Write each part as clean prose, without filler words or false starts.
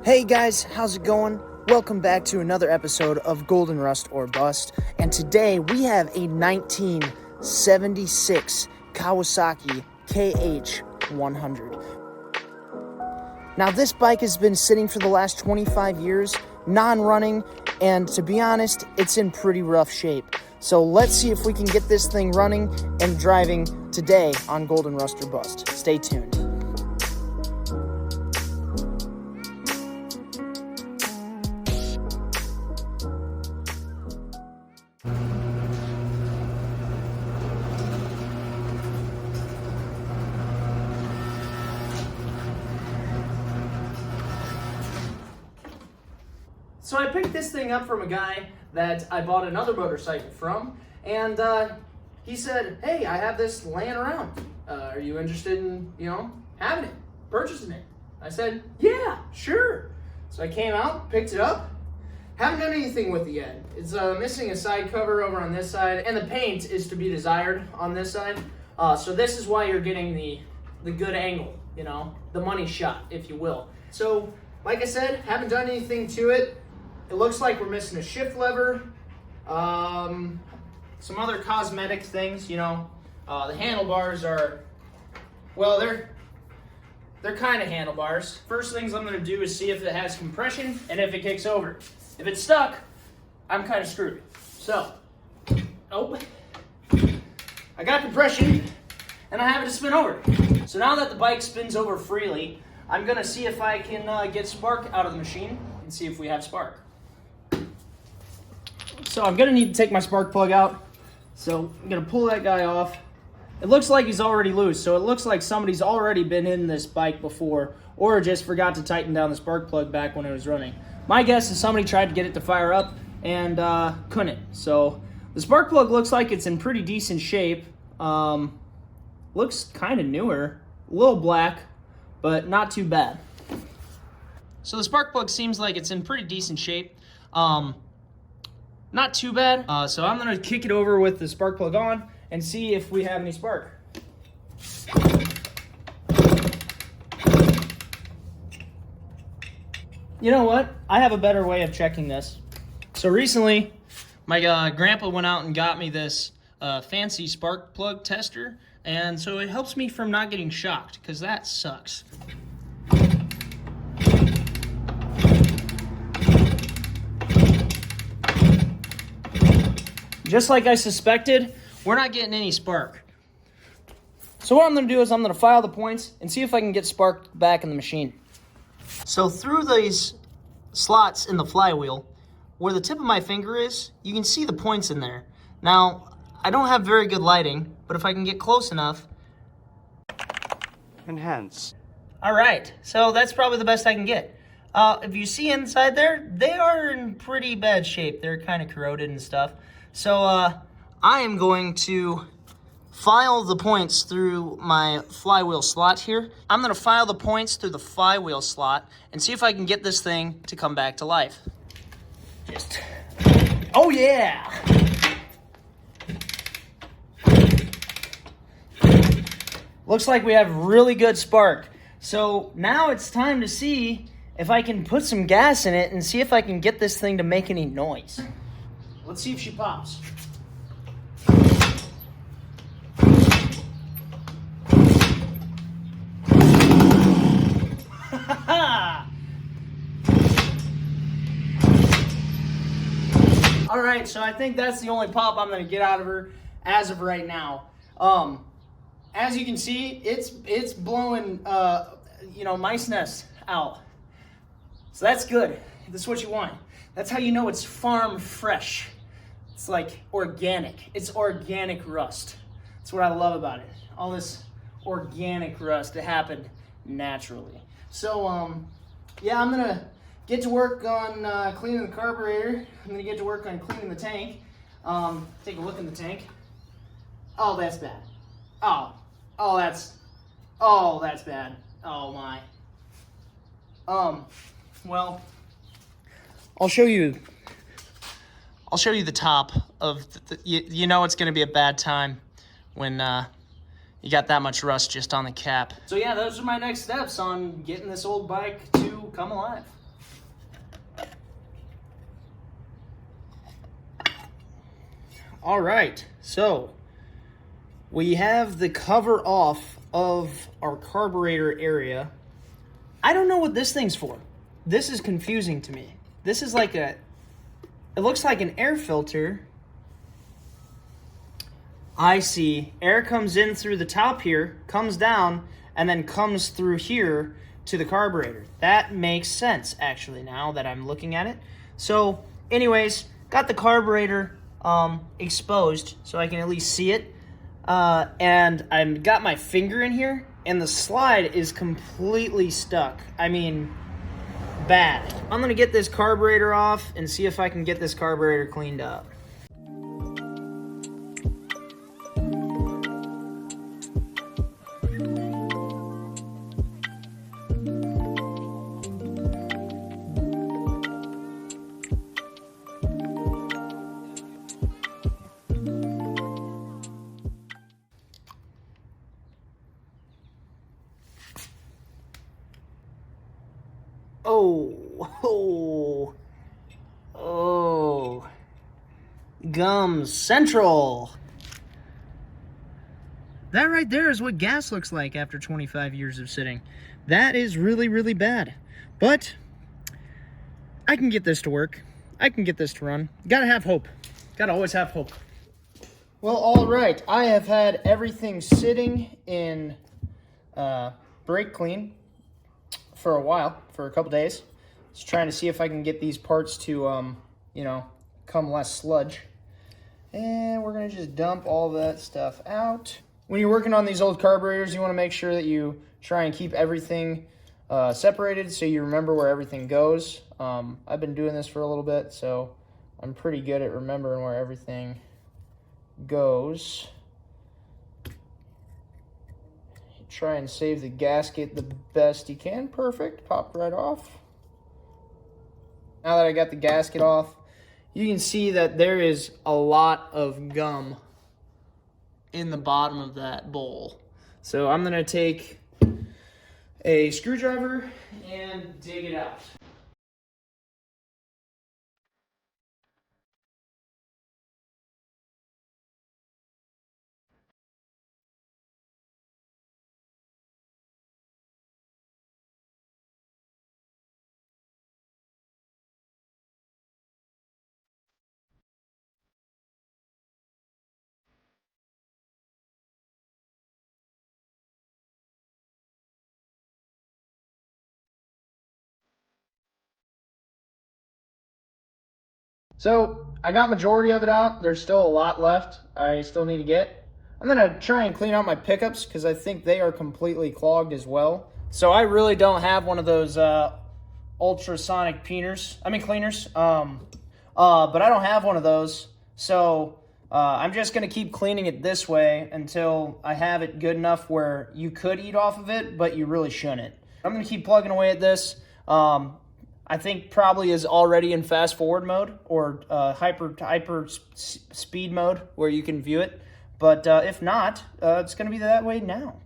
Hey guys, how's it going? Welcome back to another episode of Golden Rust or Bust. And today we have a 1976 Kawasaki KH100. Now this bike has been sitting for the last 25 years, non-running, and to be honest, it's in pretty rough shape. So let's see if we can get this thing running and driving today on Golden Rust or Bust. Stay tuned. So I picked this thing up from a guy that I bought another motorcycle from, and he said, hey, I have this laying around. Are you interested in, having it, purchasing it? I said, yeah, sure. So I came out, picked it up, haven't done anything with it yet. It's missing a side cover over on this side, and the paint is to be desired on this side. So this is why you're getting the good angle, the money shot, if you will. So, like I said, haven't done anything to it. It looks like we're missing a shift lever, some other cosmetic things, the handlebars are, well, they're kind of handlebars. First things I'm gonna do is see if it has compression and if it kicks over. If it's stuck, I'm kind of screwed. So, I got compression and I have it to spin over. So now that the bike spins over freely, I'm gonna see if I can get spark out of the machine and see if we have spark. So I'm gonna need to take my spark plug out. So I'm gonna pull that guy off. It looks like he's already loose, so it looks like somebody's already been in this bike before or just forgot to tighten down the spark plug back when it was running. My guess is somebody tried to get it to fire up and couldn't. So the spark plug looks like it's in pretty decent shape. Looks kind of newer, a little black, but not too bad. So the spark plug seems like it's in pretty decent shape. Not too bad. So I'm gonna kick it over with the spark plug on and see if we have any spark. You know what? I have a better way of checking this. So recently, my grandpa went out and got me this fancy spark plug tester, and so it helps me from not getting shocked, because that sucks. Just like I suspected, we're not getting any spark. So what I'm gonna do is I'm gonna file the points and see if I can get spark back in the machine. So through these slots in the flywheel, where the tip of my finger is, you can see the points in there. Now, I don't have very good lighting, but if I can get close enough. Enhance. All right, so that's probably the best I can get. If you see inside there, they are in pretty bad shape. They're kind of corroded and stuff. So I am going to file the points through my flywheel slot here. I'm going to file the points through the flywheel slot and see if I can get this thing to come back to life. Oh yeah! Looks like we have really good spark. So now it's time to see if I can put some gas in it and see if I can get this thing to make any noise. Let's see if she pops. All right, so I think that's the only pop I'm gonna get out of her as of right now. As you can see, it's blowing, mice nests out. So that's good. That's what you want. That's how you know it's farm fresh. It's like organic. It's organic rust. That's what I love about it. All this organic rust that happened naturally. So, yeah, I'm gonna get to work on cleaning the carburetor. I'm gonna get to work on cleaning the tank. Take a look in the tank. Oh, that's bad. Oh, that's bad. Oh my. Well, I'll show you the top of you know it's gonna be a bad time when you got that much rust just on the cap. So yeah, those are my next steps on getting this old bike to come alive. All right, so we have the cover off of our carburetor area. I don't know what this thing's for. This is confusing to me. This is like it looks like an air filter. I see. Air comes in through the top here, comes down, and then comes through here to the carburetor. That makes sense, actually, now that I'm looking at it. So, anyways, got the carburetor exposed so I can at least see it. And I've got my finger in here, and the slide is completely stuck. I mean, bad. I'm gonna get this carburetor off and see if I can get this carburetor cleaned up. Oh, Gums Central. That right there is what gas looks like after 25 years of sitting. That is really, really bad. But I can get this to work. I can get this to run. Gotta have hope. Gotta always have hope. Well, all right. I have had everything sitting in brake clean for a while, for a couple days. Just trying to see if I can get these parts to, come less sludge. And we're going to just dump all that stuff out. When you're working on these old carburetors, you want to make sure that you try and keep everything separated so you remember where everything goes. I've been doing this for a little bit, so I'm pretty good at remembering where everything goes. Try and save the gasket the best you can. Perfect. Popped right off. Now that I got the gasket off, you can see that there is a lot of gum in the bottom of that bowl. So I'm going to take a screwdriver and dig it out. So I got majority of it out. There's still a lot left I still need to get. I'm gonna try and clean out my pickups because I think they are completely clogged as well. So I really don't have one of those ultrasonic cleaners. But I don't have one of those. So I'm just gonna keep cleaning it this way until I have it good enough where you could eat off of it, but you really shouldn't. I'm gonna keep plugging away at this. I think probably is already in fast forward mode or hyper speed mode where you can view it. But if not, it's going to be that way now.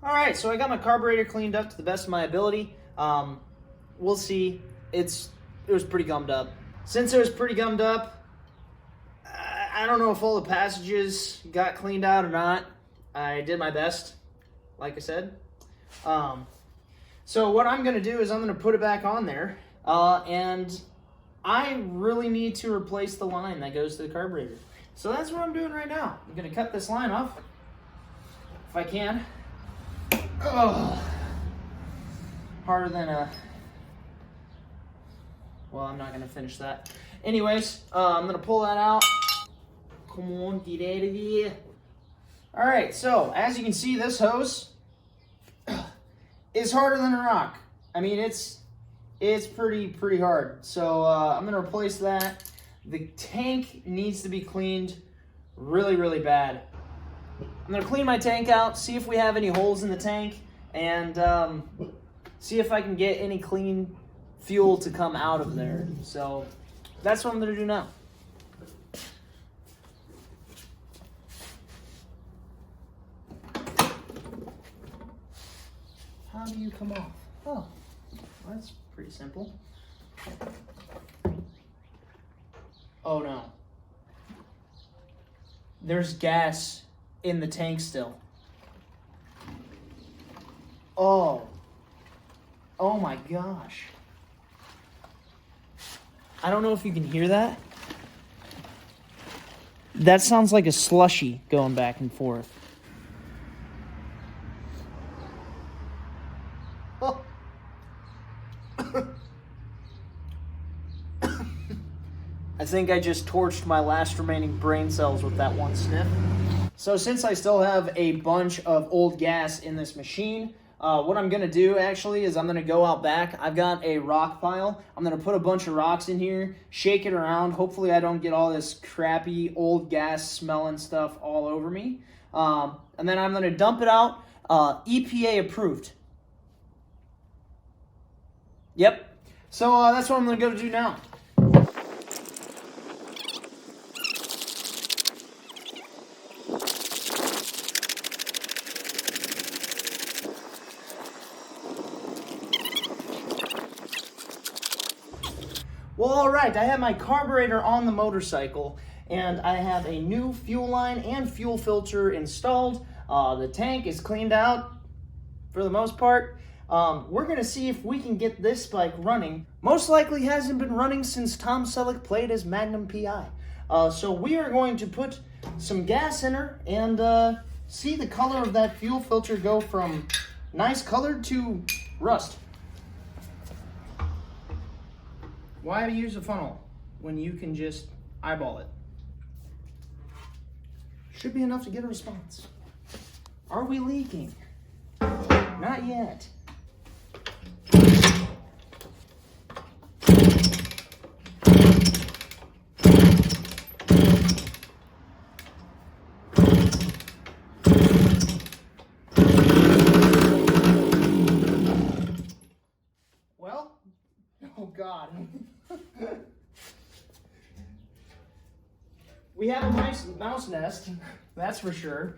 Alright, so I got my carburetor cleaned up to the best of my ability. We'll see. It was pretty gummed up. Since it was pretty gummed up, I don't know if all the passages got cleaned out or not. I did my best, like I said. So what I'm going to do is I'm going to put it back on there. And I really need to replace the line that goes to the carburetor. So that's what I'm doing right now. I'm going to cut this line off, if I can. Oh, harder than well, I'm not going to finish that. Anyways, I'm going to pull that out. Come on, get out of here. All right, so as you can see, this hose is harder than a rock. I mean, it's pretty hard. So I'm going to replace that. the tank needs to be cleaned really, really bad. I'm gonna clean my tank out, see if we have any holes in the tank, and see if I can get any clean fuel to come out of there. So that's what I'm gonna do now. How do you come off? Oh, well, that's pretty simple. Oh no. There's gas in the tank still. Oh. Oh my gosh. I don't know if you can hear that. That sounds like a slushy going back and forth. Oh. I think I just torched my last remaining brain cells with that one sniff. So since I still have a bunch of old gas in this machine, what I'm going to do actually is I'm going to go out back. I've got a rock pile. I'm going to put a bunch of rocks in here, shake it around. Hopefully I don't get all this crappy old gas smelling stuff all over me. And then I'm going to dump it out. EPA approved. Yep. So that's what I'm going to go do now. Well, all right, I have my carburetor on the motorcycle, and I have a new fuel line and fuel filter installed. The tank is cleaned out for the most part. We're going to see if we can get this bike running. Most likely hasn't been running since Tom Selleck played as Magnum PI. So we are going to put some gas in her and see the color of that fuel filter go from nice colored to rust. Why use a funnel when you can just eyeball it? Should be enough to get a response. Are we leaking? Not yet. Well, oh God. We have a nice mouse nest, that's for sure.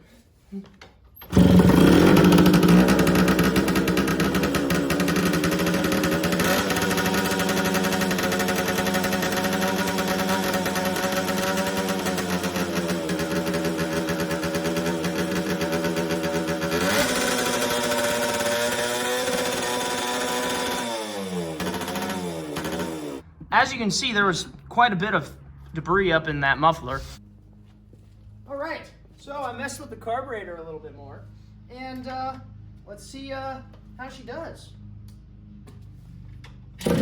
As you can see, there was quite a bit of debris up in that muffler. All right, so I messed with the carburetor a little bit more, and let's see how she does. And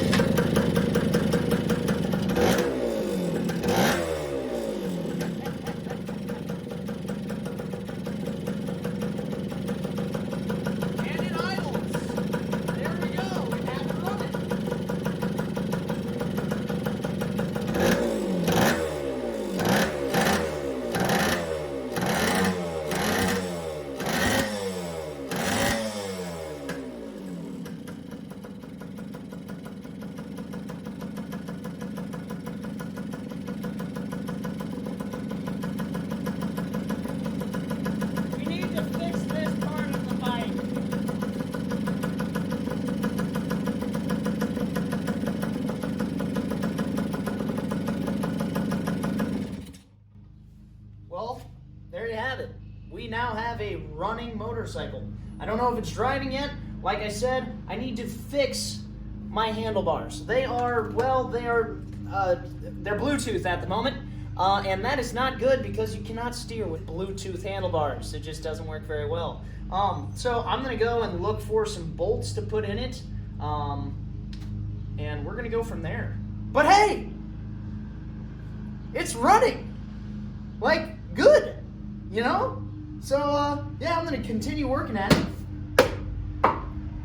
it idles. There we go. We have it running. Well, there you have it. We now have a running motorcycle. I don't know if it's driving yet. Like I said, I need to fix my handlebars. They are, well, they're Bluetooth at the moment. And that is not good because you cannot steer with Bluetooth handlebars. It just doesn't work very well. So I'm gonna go and look for some bolts to put in it. And we're gonna go from there. But hey, it's running. Like, good, you know? So, yeah, I'm gonna continue working at it.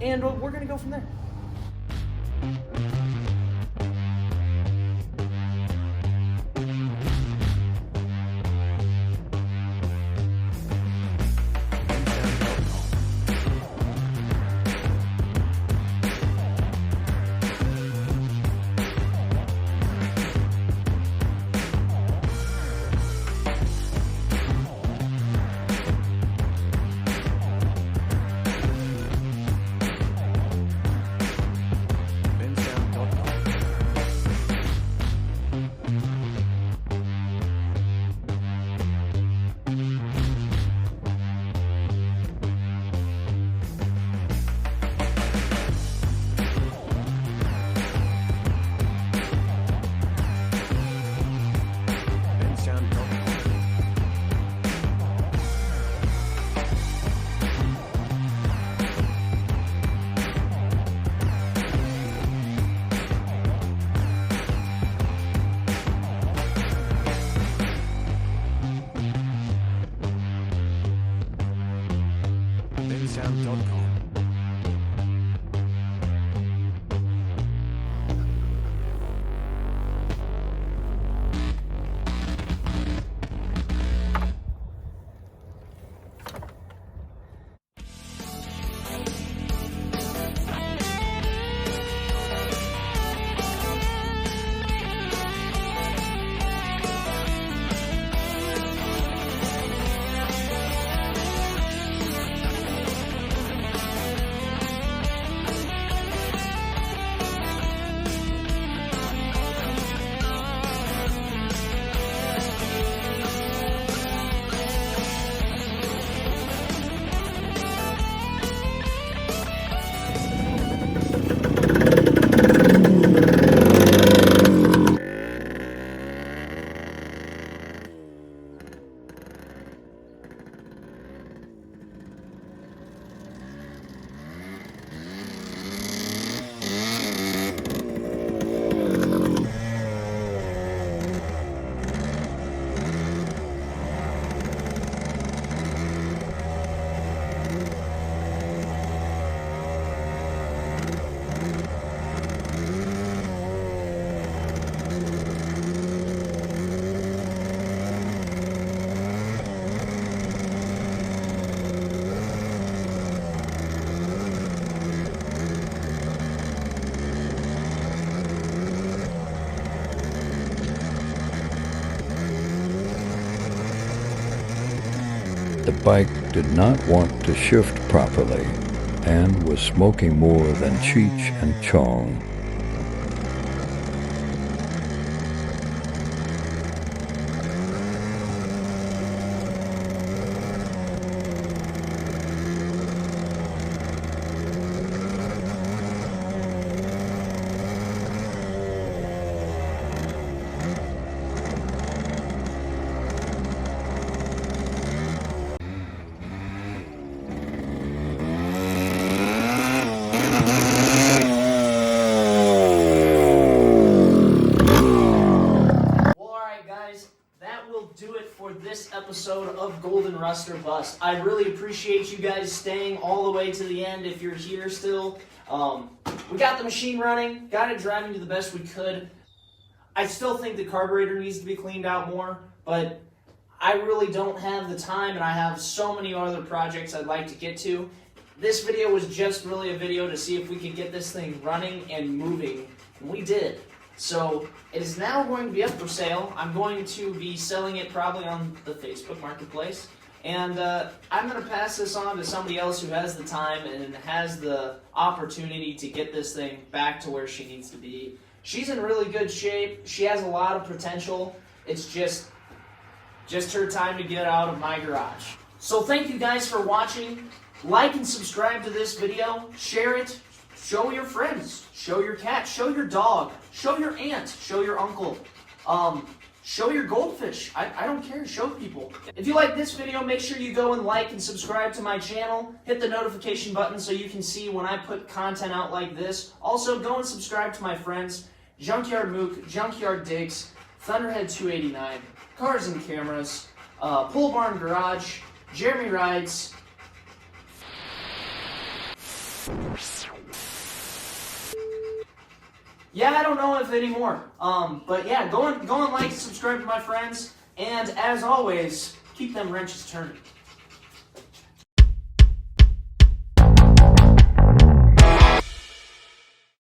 And we're gonna go from there. The bike did not want to shift properly and was smoking more than Cheech and Chong. Do it for this episode of Golden Rust or Bust. I really appreciate you guys staying all the way to the end if you're here still. We got the machine running, got it driving to the best we could. I still think the carburetor needs to be cleaned out more, but I really don't have the time, and I have so many other projects I'd like to get to. This video was just really a video to see if we could get this thing running and moving, and we did. So it is now going to be up for sale. I'm going to be selling it probably on the Facebook Marketplace. And I'm going to pass this on to somebody else who has the time and has the opportunity to get this thing back to where she needs to be. She's in really good shape. She has a lot of potential. It's just her time to get out of my garage. So thank you guys for watching. Like and subscribe to this video. Share it. Show your friends, show your cat, show your dog, show your aunt, show your uncle, show your goldfish. I don't care, show people. If you like this video, make sure you go and like and subscribe to my channel. Hit the notification button so you can see when I put content out like this. Also, go and subscribe to my friends, Junkyard Mook, Junkyard Digs, Thunderhead 289, Cars and Cameras, Pole Barn Garage, Jeremy Rhydes. Yeah, I don't know if anymore. But yeah, go and like and subscribe to my friends. And as always, keep them wrenches turning.